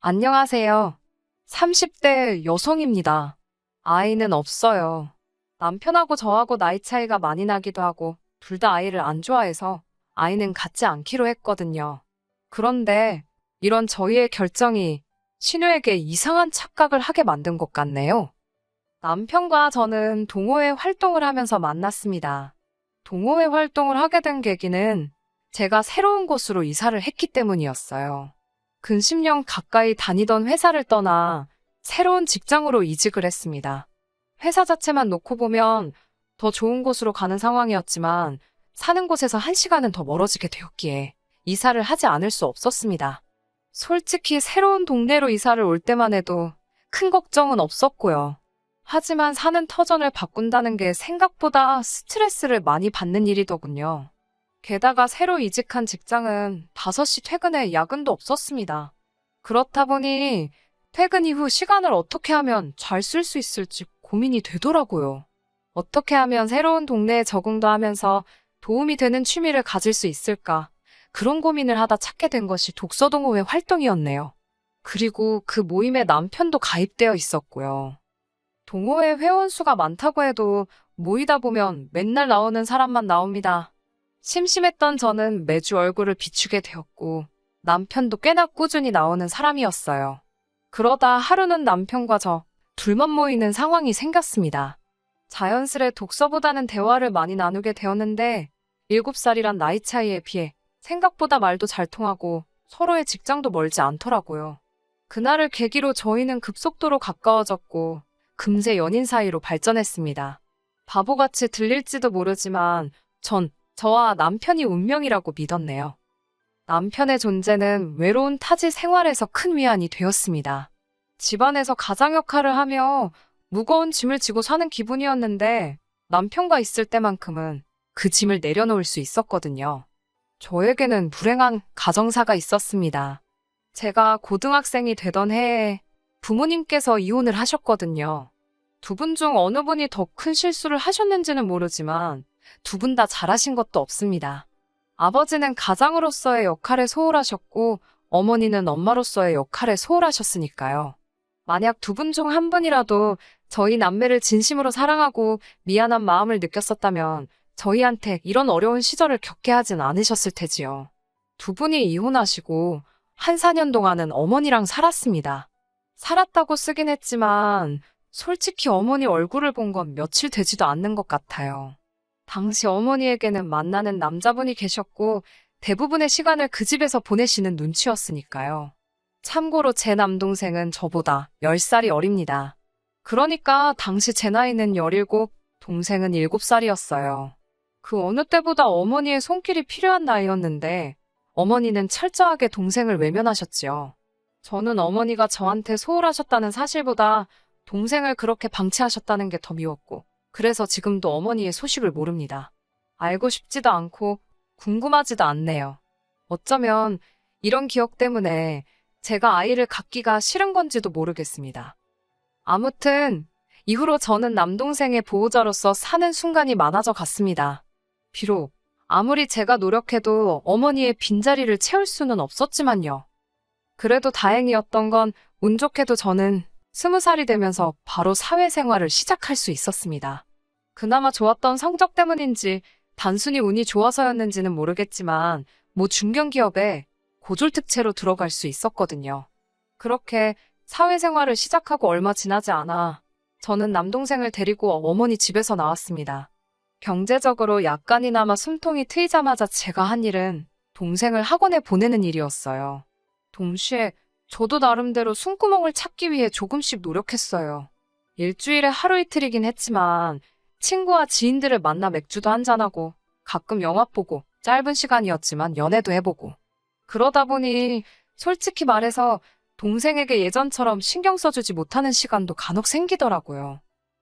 안녕하세요. 30대 여성입니다. 아이는 없어요. 남편하고 저하고 나이 차이가 많이 나기도 하고, 둘 다 아이를 안 좋아해서 아이는 갖지 않기로 했거든요. 그런데 이런 저희의 결정이 신우에게 이상한 착각을 하게 만든 것 같네요. 남편과 저는 동호회 활동을 하면서 만났습니다. 동호회 활동을 하게 된 계기는 제가 새로운 곳으로 이사를 했기 때문이었어요. 근 10년 가까이 다니던 회사를 떠나 새로운 직장으로 이직을 했습니다. 회사 자체만 놓고 보면 더 좋은 곳으로 가는 상황이었지만 사는 곳에서 1시간은 더 멀어지게 되었기에 이사를 하지 않을 수 없었습니다. 솔직히 새로운 동네로 이사를 올 때만 해도 큰 걱정은 없었고요. 하지만 사는 터전을 바꾼다는 게 생각보다 스트레스를 많이 받는 일이더군요. 게다가 새로 이직한 직장은 5시 퇴근에 야근도 없었습니다. 그렇다 보니 퇴근 이후 시간을 어떻게 하면 잘 쓸 수 있을지 고민이 되더라고요. 어떻게 하면 새로운 동네에 적응도 하면서 도움이 되는 취미를 가질 수 있을까? 그런 고민을 하다 찾게 된 것이 독서동호회 활동이었네요. 그리고 그 모임에 남편도 가입되어 있었고요. 동호회 회원 수가 많다고 해도 모이다 보면 맨날 나오는 사람만 나옵니다. 심심했던 저는 매주 얼굴을 비추게 되었고 남편도 꽤나 꾸준히 나오는 사람이었어요. 그러다 하루는 남편과 저 둘만 모이는 상황이 생겼습니다. 자연스레 독서보다는 대화를 많이 나누게 되었는데 7살이란 나이 차이에 비해 생각보다 말도 잘 통하고 서로의 직장도 멀지 않더라고요. 그날을 계기로 저희는 급속도로 가까워졌고 금세 연인 사이로 발전했습니다. 바보같이 들릴지도 모르지만 전 저와 남편이 운명이라고 믿었네요. 남편의 존재는 외로운 타지 생활에서 큰 위안이 되었습니다. 집안에서 가장 역할을 하며 무거운 짐을 지고 사는 기분이었는데 남편과 있을 때만큼은 그 짐을 내려놓을 수 있었거든요. 저에게는 불행한 가정사가 있었습니다. 제가 고등학생이 되던 해에 부모님께서 이혼을 하셨거든요. 두 분 중 어느 분이 더 큰 실수를 하셨는지는 모르지만 두 분 다 잘하신 것도 없습니다. 아버지는 가장으로서의 역할에 소홀하셨고 어머니는 엄마로서의 역할에 소홀하셨으니까요. 만약 두 분 중 한 분이라도 저희 남매를 진심으로 사랑하고 미안한 마음을 느꼈었다면 저희한테 이런 어려운 시절을 겪게 하진 않으셨을 테지요. 두 분이 이혼하시고 한 4년 동안은 어머니랑 살았습니다. 살았다고 쓰긴 했지만 솔직히 어머니 얼굴을 본 건 며칠 되지도 않는 것 같아요. 당시 어머니에게는 만나는 남자분이 계셨고 대부분의 시간을 그 집에서 보내시는 눈치였으니까요. 참고로 제 남동생은 저보다 10살이 어립니다. 그러니까 당시 제 나이는 17, 동생은 7살이었어요. 그 어느 때보다 어머니의 손길이 필요한 나이였는데 어머니는 철저하게 동생을 외면하셨지요. 저는 어머니가 저한테 소홀하셨다는 사실보다 동생을 그렇게 방치하셨다는 게 더 미웠고 그래서 지금도 어머니의 소식을 모릅니다. 알고 싶지도 않고 궁금하지도 않네요. 어쩌면 이런 기억 때문에 제가 아이를 갖기가 싫은 건지도 모르겠습니다. 아무튼 이후로 저는 남동생의 보호자로서 사는 순간이 많아져 갔습니다. 비록 아무리 제가 노력해도 어머니의 빈자리를 채울 수는 없었지만요. 그래도 다행이었던 건 운 좋게도 저는 20살이 되면서 바로 사회생활을 시작할 수 있었습니다. 그나마 좋았던 성적 때문인지 단순히 운이 좋아서였는지는 모르겠지만 모 중견기업에 고졸특채로 들어갈 수 있었거든요. 그렇게 사회생활을 시작하고 얼마 지나지 않아 저는 남동생을 데리고 어머니 집에서 나왔습니다. 경제적으로 약간이나마 숨통이 트이자마자 제가 한 일은 동생을 학원에 보내는 일이었어요. 동시에 저도 나름대로 숨구멍을 찾기 위해 조금씩 노력했어요. 일주일에 하루 이틀이긴 했지만 친구와 지인들을 만나 맥주도 한잔하고 가끔 영화 보고 짧은 시간이었지만 연애도 해보고 그러다 보니 솔직히 말해서 동생에게 예전처럼 신경 써주지 못하는 시간도 간혹 생기더라고요.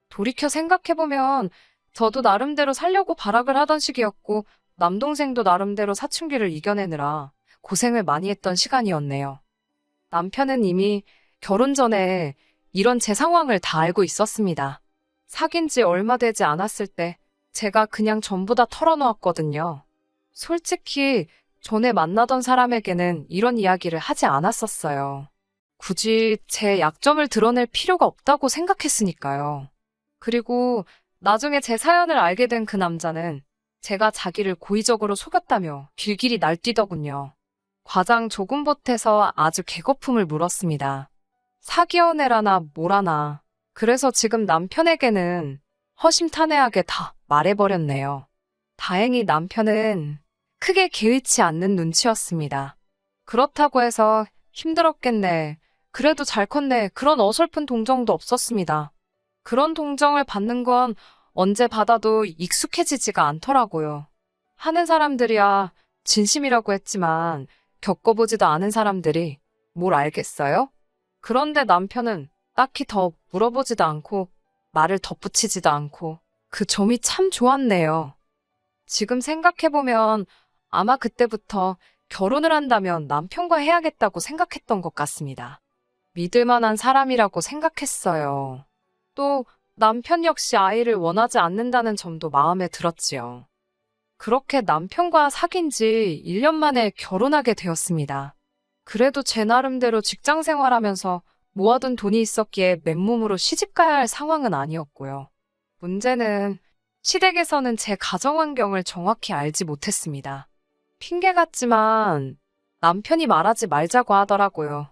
돌이켜 생각해보면 저도 나름대로 살려고 발악을 하던 시기였고 남동생도 나름대로 사춘기를 이겨내느라 고생을 많이 했던 시간이었네요. 남편은 이미 결혼 전에 이런 제 상황을 다 알고 있었습니다. 사귄 지 얼마 되지 않았을 때 제가 그냥 전부 다 털어놓았거든요. 솔직히 전에 만나던 사람에게는 이런 이야기를 하지 않았었어요. 굳이 제 약점을 드러낼 필요가 없다고 생각했으니까요. 그리고 나중에 제 사연을 알게 된 그 남자는 제가 자기를 고의적으로 속였다며 길길이 날뛰더군요. 과장 조금 보태서 아주 개거품을 물었습니다. 사기 연애라나 뭐라나. 그래서 지금 남편에게는 허심탄회하게 다 말해버렸네요. 다행히 남편은 크게 개의치 않는 눈치였습니다. 그렇다고 해서 힘들었겠네. 그래도 잘 컸네. 그런 어설픈 동정도 없었습니다. 그런 동정을 받는 건 언제 받아도 익숙해지지가 않더라고요. 하는 사람들이야 진심이라고 했지만 겪어보지도 않은 사람들이 뭘 알겠어요? 그런데 남편은 딱히 더 물어보지도 않고 말을 덧붙이지도 않고 그 점이 참 좋았네요. 지금 생각해보면 아마 그때부터 결혼을 한다면 남편과 해야겠다고 생각했던 것 같습니다. 믿을 만한 사람이라고 생각했어요. 또 남편 역시 아이를 원하지 않는다는 점도 마음에 들었지요. 그렇게 남편과 사귄 지 1년 만에 결혼하게 되었습니다. 그래도 제 나름대로 직장 생활하면서 모아둔 돈이 있었기에 맨몸으로 시집가야 할 상황은 아니었고요. 문제는 시댁에서는 제 가정 환경을 정확히 알지 못했습니다. 핑계 같지만 남편이 말하지 말자고 하더라고요.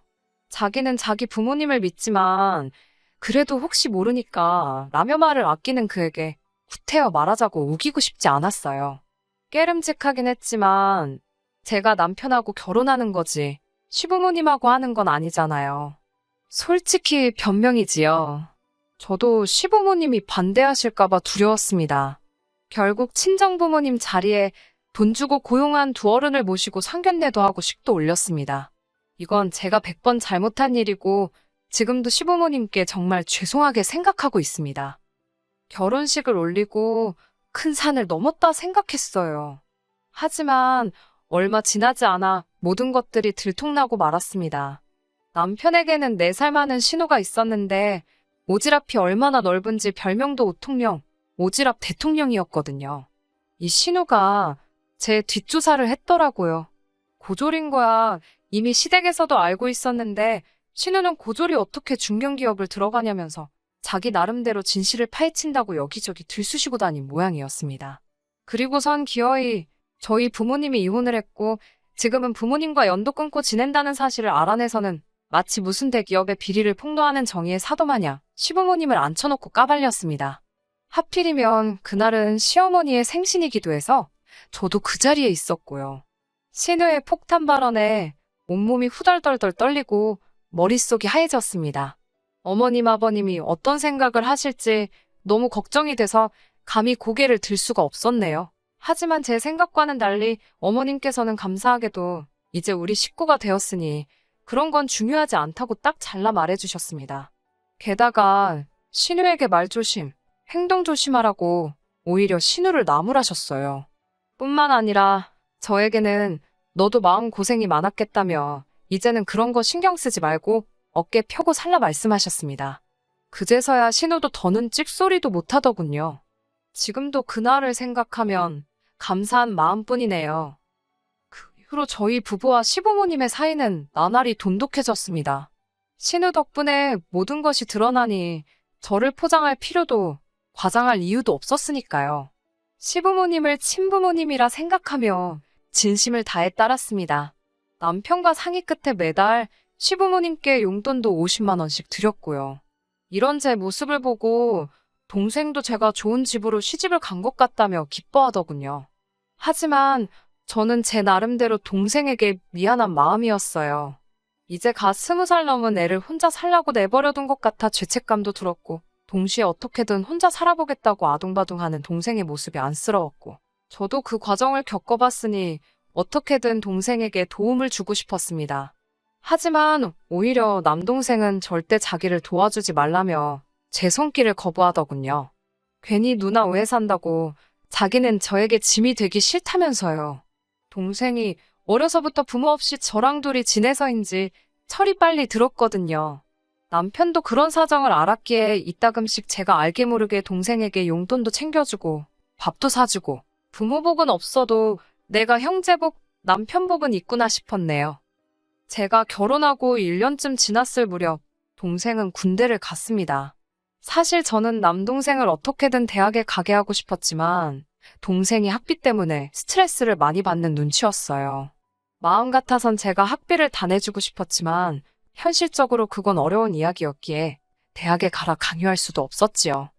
자기는 자기 부모님을 믿지만 그래도 혹시 모르니까 라며 말을 아끼는 그에게 구태여 말하자고 우기고 싶지 않았어요. 깨름직하긴 했지만 제가 남편하고 결혼하는 거지 시부모님하고 하는 건 아니잖아요. 솔직히 변명이지요. 저도 시부모님이 반대하실까봐 두려웠습니다. 결국 친정부모님 자리에 돈 주고 고용한 두 어른을 모시고 상견례도 하고 식도 올렸습니다. 이건 제가 100번 잘못한 일이고 지금도 시부모님께 정말 죄송하게 생각하고 있습니다. 결혼식을 올리고 큰 산을 넘었다 생각했어요. 하지만 얼마 지나지 않아 모든 것들이 들통나고 말았습니다. 남편에게는 4살 많은 신우가 있었는데 오지랖이 얼마나 넓은지 별명도 오통령, 오지랖 대통령이었거든요. 이 신우가 제 뒷조사를 했더라고요. 고졸인 거야 이미 시댁에서도 알고 있었는데 신우는 고졸이 어떻게 중견기업을 들어가냐면서 자기 나름대로 진실을 파헤친다고 여기저기 들쑤시고 다닌 모양이었습니다. 그리고선 기어이 저희 부모님이 이혼을 했고 지금은 부모님과 연도 끊고 지낸다는 사실을 알아내서는 마치 무슨 대기업의 비리를 폭로하는 정의의 사도마냥 시부모님을 앉혀놓고 까발렸습니다. 하필이면 그날은 시어머니의 생신이기도 해서 저도 그 자리에 있었고요. 신우의 폭탄 발언에 온몸이 후덜덜덜 떨리고 머릿속이 하얘졌습니다. 어머님 아버님이 어떤 생각을 하실지 너무 걱정이 돼서 감히 고개를 들 수가 없었네요. 하지만 제 생각과는 달리 어머님께서는 감사하게도 이제 우리 식구가 되었으니 그런 건 중요하지 않다고 딱 잘라 말해주셨습니다. 게다가 신우에게 말조심, 행동 조심하라고 오히려 신우를 나무라셨어요. 뿐만 아니라 저에게는 너도 마음고생이 많았겠다며 이제는 그런 거 신경 쓰지 말고 어깨 펴고 살라 말씀하셨습니다. 그제서야 신우도 더는 찍소리도 못하더군요. 지금도 그날을 생각하면 감사한 마음뿐이네요. 그 이후로 저희 부부와 시부모님의 사이는 나날이 돈독해졌습니다. 신우 덕분에 모든 것이 드러나니 저를 포장할 필요도 과장할 이유도 없었으니까요. 시부모님을 친부모님이라 생각하며 진심을 다해 따랐습니다. 남편과 상의 끝에 매달 시부모님께 용돈도 50만 원씩 드렸고요. 이런 제 모습을 보고 동생도 제가 좋은 집으로 시집을 간 것 같다며 기뻐하더군요. 하지만 저는 제 나름대로 동생에게 미안한 마음이었어요. 이제 갓 20살 넘은 애를 혼자 살라고 내버려둔 것 같아 죄책감도 들었고 동시에 어떻게든 혼자 살아보겠다고 아둥바둥하는 동생의 모습이 안쓰러웠고 저도 그 과정을 겪어봤으니 어떻게든 동생에게 도움을 주고 싶었습니다. 하지만 오히려 남동생은 절대 자기를 도와주지 말라며 제 손길을 거부하더군요. 괜히 누나 오해 산다고 자기는 저에게 짐이 되기 싫다면서요. 동생이 어려서부터 부모 없이 저랑 둘이 지내서인지 철이 빨리 들었거든요. 남편도 그런 사정을 알았기에 이따금씩 제가 알게 모르게 동생에게 용돈도 챙겨주고 밥도 사주고 부모 복은 없어도 내가 형제 복, 남편 복은 있구나 싶었네요. 제가 결혼하고 1년쯤 지났을 무렵 동생은 군대를 갔습니다. 사실 저는 남동생을 어떻게든 대학에 가게 하고 싶었지만 동생이 학비 때문에 스트레스를 많이 받는 눈치였어요. 마음 같아선 제가 학비를 다 내주고 싶었지만 현실적으로 그건 어려운 이야기였기에 대학에 가라 강요할 수도 없었지요.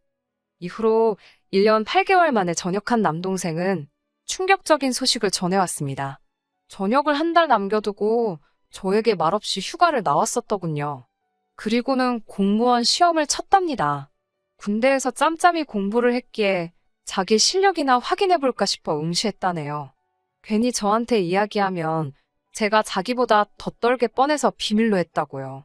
이후로 1년 8개월 만에 전역한 남동생은 충격적인 소식을 전해왔습니다. 전역을 한 달 남겨두고 저에게 말없이 휴가를 나왔었더군요. 그리고는 공무원 시험을 쳤답니다. 군대에서 짬짬이 공부를 했기에 자기 실력이나 확인해볼까 싶어 응시했다네요. 괜히 저한테 이야기하면 제가 자기보다 더 떨게 뻔해서 비밀로 했다고요.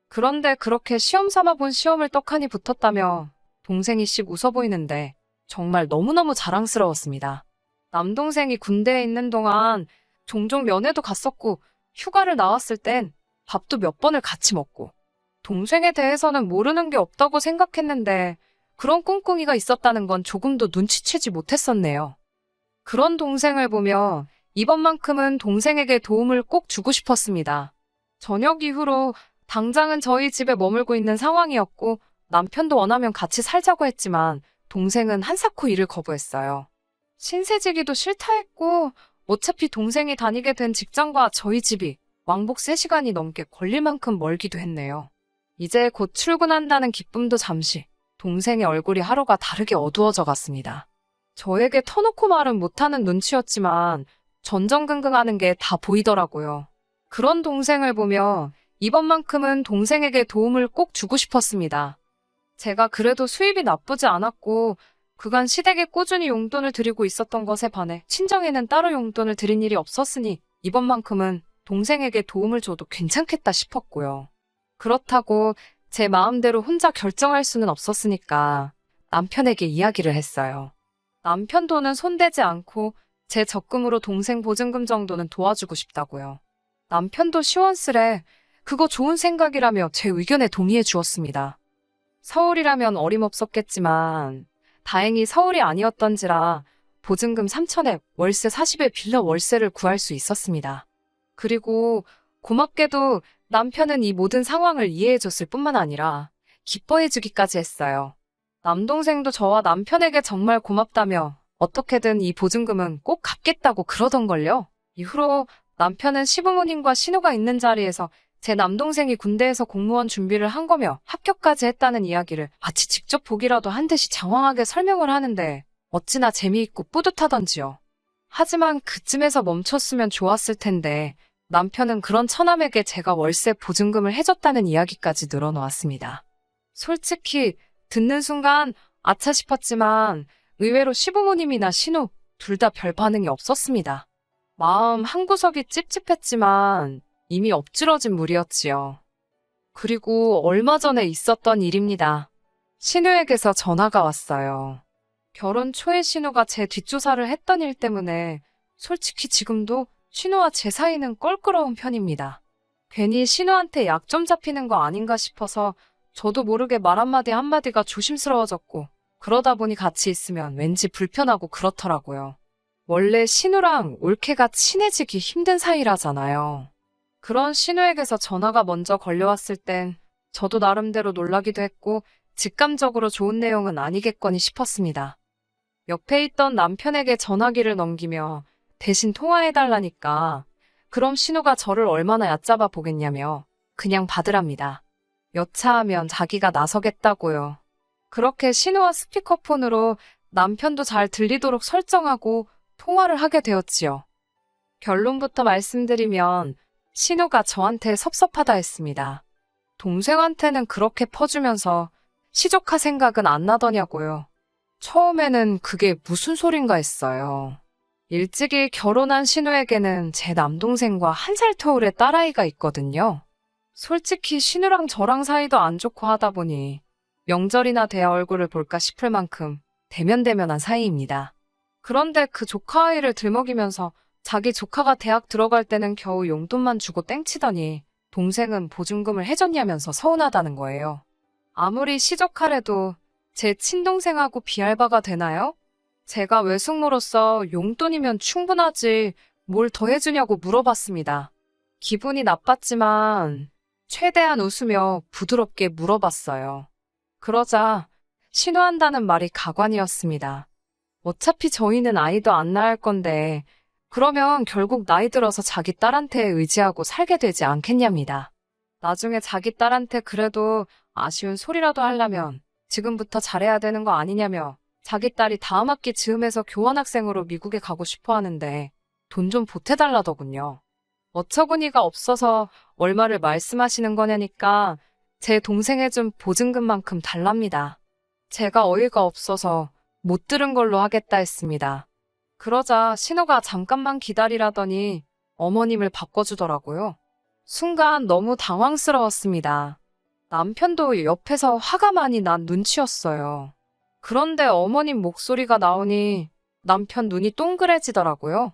그런데 그렇게 시험 삼아 본 시험을 떡하니 붙었다며 동생이 씩 웃어 보이는데 정말 너무너무 자랑스러웠습니다. 남동생이 군대에 있는 동안 종종 면회도 갔었고 휴가를 나왔을 땐 밥도 몇 번을 같이 먹고 동생에 대해서는 모르는 게 없다고 생각했는데 그런 꿍꿍이가 있었다는 건 조금도 눈치채지 못했었네요. 그런 동생을 보며 이번만큼은 동생에게 도움을 꼭 주고 싶었습니다. 저녁 이후로 당장은 저희 집에 머물고 있는 상황이었고 남편도 원하면 같이 살자고 했지만 동생은 한사코 이를 거부했어요. 신세지기도 싫다 했고 어차피 동생이 다니게 된 직장과 저희 집이 왕복 3시간이 넘게 걸릴 만큼 멀기도 했네요. 이제 곧 출근한다는 기쁨도 잠시 동생의 얼굴이 하루가 다르게 어두워져 갔습니다. 저에게 터놓고 말은 못하는 눈치였지만 전전긍긍하는 게 다 보이더라고요. 그런 동생을 보며 이번만큼은 동생에게 도움을 꼭 주고 싶었습니다. 제가 그래도 수입이 나쁘지 않았고 그간 시댁에 꾸준히 용돈을 드리고 있었던 것에 반해 친정에는 따로 용돈을 드린 일이 없었으니 이번만큼은 동생에게 도움을 줘도 괜찮겠다 싶었고요. 그렇다고 제 마음대로 혼자 결정할 수는 없었으니까 남편에게 이야기를 했어요. 남편 돈은 손대지 않고 제 적금으로 동생 보증금 정도는 도와주고 싶다고요. 남편도 시원스레 그거 좋은 생각이라며 제 의견에 동의해 주었습니다. 서울이라면 어림없었겠지만 다행히 서울이 아니었던지라 보증금 3천에 월세 40에 빌려 월세를 구할 수 있었습니다. 그리고 고맙게도 남편은 이 모든 상황을 이해해줬을 뿐만 아니라 기뻐해주기까지 했어요. 남동생도 저와 남편에게 정말 고맙다며 어떻게든 이 보증금은 꼭 갚겠다고 그러던걸요. 이후로 남편은 시부모님과 신우가 있는 자리에서 제 남동생이 군대에서 공무원 준비를 한 거며 합격까지 했다는 이야기를 마치 직접 보기라도 한 듯이 장황하게 설명을 하는데 어찌나 재미있고 뿌듯하던지요. 하지만 그쯤에서 멈췄으면 좋았을 텐데 남편은 그런 처남에게 제가 월세 보증금을 해줬다는 이야기까지 늘어놓았습니다. 솔직히 듣는 순간 아차 싶었지만 의외로 시부모님이나 신우 둘 다 별 반응이 없었습니다. 마음 한구석이 찝찝했지만 이미 엎질러진 물이었지요. 그리고 얼마 전에 있었던 일입니다. 신우에게서 전화가 왔어요. 결혼 초에 신우가 제 뒷조사를 했던 일 때문에 솔직히 지금도 신우와 제 사이는 껄끄러운 편입니다. 괜히 신우한테 약 좀 잡히는 거 아닌가 싶어서 저도 모르게 말 한마디가 조심스러워졌고 그러다 보니 같이 있으면 왠지 불편하고 그렇더라고요. 원래 신우랑 올케가 친해지기 힘든 사이라잖아요. 그런 신우에게서 전화가 먼저 걸려왔을 땐 저도 나름대로 놀라기도 했고 직감적으로 좋은 내용은 아니겠거니 싶었습니다. 옆에 있던 남편에게 전화기를 넘기며 대신 통화해달라니까 그럼 신우가 저를 얼마나 얕잡아 보겠냐며 그냥 받으랍니다. 여차하면 자기가 나서겠다고요. 그렇게 신우와 스피커폰으로 남편도 잘 들리도록 설정하고 통화를 하게 되었지요. 결론부터 말씀드리면 신우가 저한테 섭섭하다 했습니다. 동생한테는 그렇게 퍼주면서 시조카 생각은 안 나더냐고요. 처음에는 그게 무슨 소린가 했어요. 일찍이 결혼한 신우에게는 제 남동생과 1살 터울의 딸아이가 있거든요. 솔직히 신우랑 저랑 사이도 안 좋고 하다 보니 명절이나 돼야 얼굴을 볼까 싶을 만큼 대면대면한 사이입니다. 그런데 그 조카 아이를 들먹이면서 자기 조카가 대학 들어갈 때는 겨우 용돈만 주고 땡치더니 동생은 보증금을 해줬냐면서 서운하다는 거예요. 아무리 시조카래도 제 친동생하고 비할 바가 되나요? 제가 외숙모로서 용돈이면 충분하지 뭘 더 해주냐고 물어봤습니다. 기분이 나빴지만 최대한 웃으며 부드럽게 물어봤어요. 그러자 신호한다는 말이 가관이었습니다. 어차피 저희는 아이도 안 낳을 건데 그러면 결국 나이 들어서 자기 딸한테 의지하고 살게 되지 않겠냐입니다. 나중에 자기 딸한테 그래도 아쉬운 소리라도 하려면 지금부터 잘해야 되는 거 아니냐며 자기 딸이 다음 학기 즈음에서 교환학생으로 미국에 가고 싶어 하는데 돈 좀 보태달라더군요. 어처구니가 없어서 얼마를 말씀하시는 거냐니까 제 동생 해준 보증금만큼 달랍니다. 제가 어이가 없어서 못 들은 걸로 하겠다 했습니다. 그러자 신우가 잠깐만 기다리라더니 어머님을 바꿔주더라고요. 순간 너무 당황스러웠습니다. 남편도 옆에서 화가 많이 난 눈치였어요. 그런데 어머님 목소리가 나오니 남편 눈이 동그래지더라고요.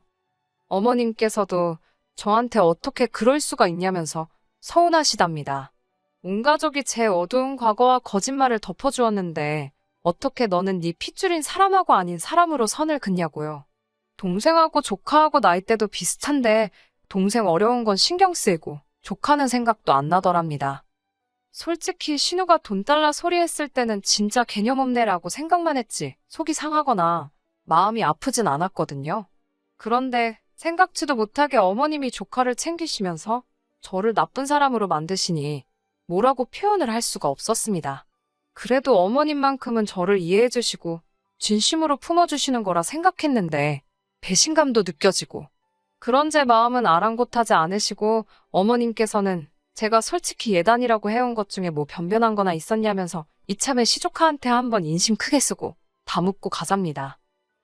어머님께서도 저한테 어떻게 그럴 수가 있냐면서 서운하시답니다. 온 가족이 제 어두운 과거와 거짓말을 덮어주었는데 어떻게 너는 네 핏줄인 사람하고 아닌 사람으로 선을 긋냐고요. 동생하고 조카하고 나이대도 비슷한데 동생 어려운 건 신경 쓰이고 조카는 생각도 안 나더랍니다. 솔직히 신우가 돈 달라 소리했을 때는 진짜 개념 없네라고 생각만 했지 속이 상하거나 마음이 아프진 않았거든요. 그런데 생각지도 못하게 어머님이 조카를 챙기시면서 저를 나쁜 사람으로 만드시니 뭐라고 표현을 할 수가 없었습니다. 그래도 어머님만큼은 저를 이해해 주시고 진심으로 품어주시는 거라 생각했는데 배신감도 느껴지고 그런 제 마음은 아랑곳하지 않으시고 어머님께서는 제가 솔직히 예단이라고 해온 것 중에 뭐 변변한 거나 있었냐면서 이참에 시조카한테 한번 인심 크게 쓰고 다 묻고 가zap니다.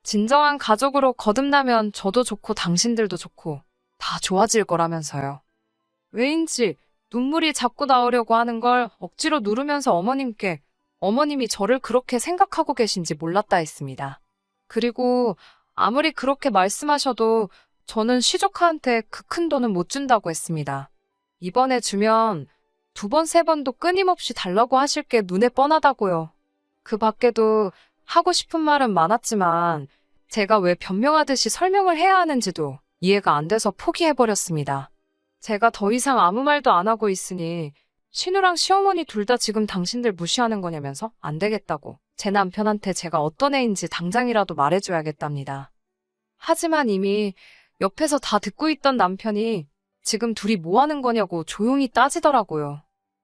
진정한 가족으로 거듭나면 저도 좋고 당신들도 좋고 다 좋아질 거라면서요. 왜인지 눈물이 자꾸 나오려고 하는 걸 억지로 누르면서 어머님이 저를 그렇게 생각하고 계신지 몰랐다 했습니다. 그리고 아무리 그렇게 말씀하셔도 저는 시조카한테 그 큰 돈은 못 준다고 했습니다. 이번에 주면 두 번, 세 번도 끊임없이 달라고 하실 게 눈에 뻔하다고요. 그 밖에도 하고 싶은 말은 많았지만 제가 왜 변명하듯이 설명을 해야 하는지도 이해가 안 돼서 포기해버렸습니다. 제가 더 이상 아무 말도 안 하고 있으니 신우랑 시어머니 둘 다 지금 당신들 무시하는 거냐면서 안 되겠다고 제 남편한테 제가 어떤 애인지 당장이라도 말해줘야겠답니다. 하지만 이미 옆에서 다 듣고 있던 남편이 지금 둘이 뭐 하는 거냐고 조용히 따지더라고요.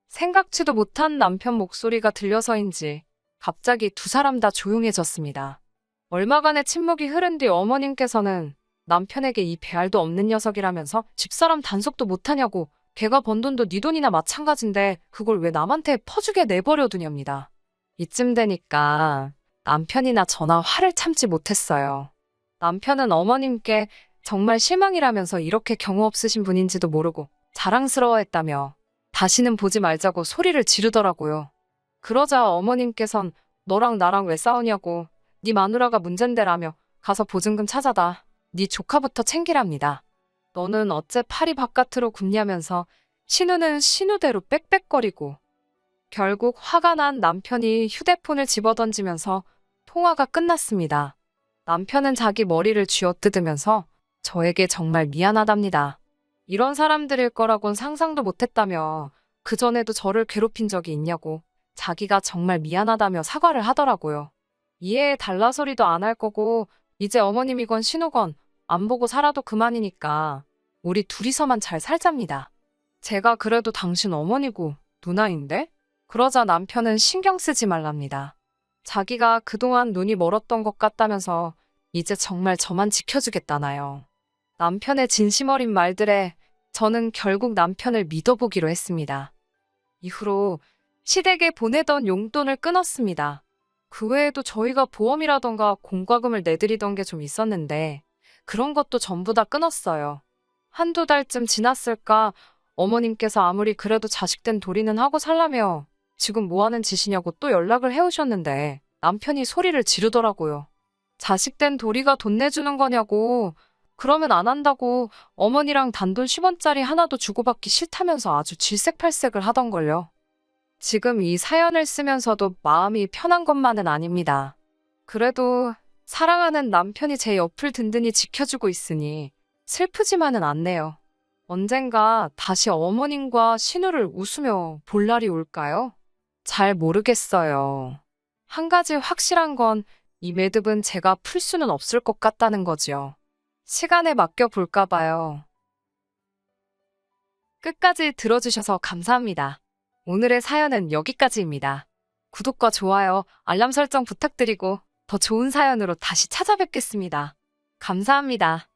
생각지도 못한 남편 목소리가 들려서인지 갑자기 두 사람 다 조용해졌습니다. 얼마간의 침묵이 흐른 뒤 어머님께서는 남편에게 이 배알도 없는 녀석이라면서 집사람 단속도 못하냐고 걔가 번 돈도 네 돈이나 마찬가지인데 그걸 왜 남한테 퍼주게 내버려 두냐입니다. 이쯤 되니까 남편이나 저나 화를 참지 못했어요. 남편은 어머님께 정말 실망이라면서 이렇게 경우 없으신 분인지도 모르고 자랑스러워했다며 다시는 보지 말자고 소리를 지르더라고요. 그러자 어머님께선 너랑 나랑 왜 싸우냐고 네 마누라가 문젠데라며 가서 보증금 찾아다 네 조카부터 챙기랍니다. 너는 어째 팔이 바깥으로 굽냐면서 신우는 신우대로 빽빽거리고 결국 화가 난 남편이 휴대폰을 집어던지면서 통화가 끝났습니다. 남편은 자기 머리를 쥐어뜯으면서 저에게 정말 미안하답니다. 이런 사람들일 거라곤 상상도 못했다며 그전에도 저를 괴롭힌 적이 있냐고 자기가 정말 미안하다며 사과를 하더라고요. 이해해 달라 소리도 안 할 거고 이제 어머님이건 신우건 안 보고 살아도 그만이니까 우리 둘이서만 잘 살잡니다. 제가 그래도 당신 어머니고 누나인데? 그러자 남편은 신경 쓰지 말랍니다. 자기가 그동안 눈이 멀었던 것 같다면서 이제 정말 저만 지켜주겠다나요. 남편의 진심 어린 말들에 저는 결국 남편을 믿어보기로 했습니다. 이후로 시댁에 보내던 용돈을 끊었습니다. 그 외에도 저희가 보험이라던가 공과금을 내드리던 게 좀 있었는데 그런 것도 전부 다 끊었어요. 한두 달쯤 지났을까 어머님께서 아무리 그래도 자식된 도리는 하고 살라며 지금 뭐 하는 짓이냐고 또 연락을 해오셨는데 남편이 소리를 지르더라고요. 자식된 도리가 돈 내주는 거냐고 그러면 안 한다고 어머니랑 단돈 10원짜리 하나도 주고받기 싫다면서 아주 질색팔색을 하던걸요. 지금 이 사연을 쓰면서도 마음이 편한 것만은 아닙니다. 그래도 사랑하는 남편이 제 옆을 든든히 지켜주고 있으니 슬프지만은 않네요. 언젠가 다시 어머님과 신우를 웃으며 볼 날이 올까요? 잘 모르겠어요. 한 가지 확실한 건 이 매듭은 제가 풀 수는 없을 것 같다는 거지요. 시간에 맡겨 볼까 봐요. 끝까지 들어주셔서 감사합니다. 오늘의 사연은 여기까지입니다. 구독과 좋아요, 알람 설정 부탁드리고 더 좋은 사연으로 다시 찾아뵙겠습니다. 감사합니다.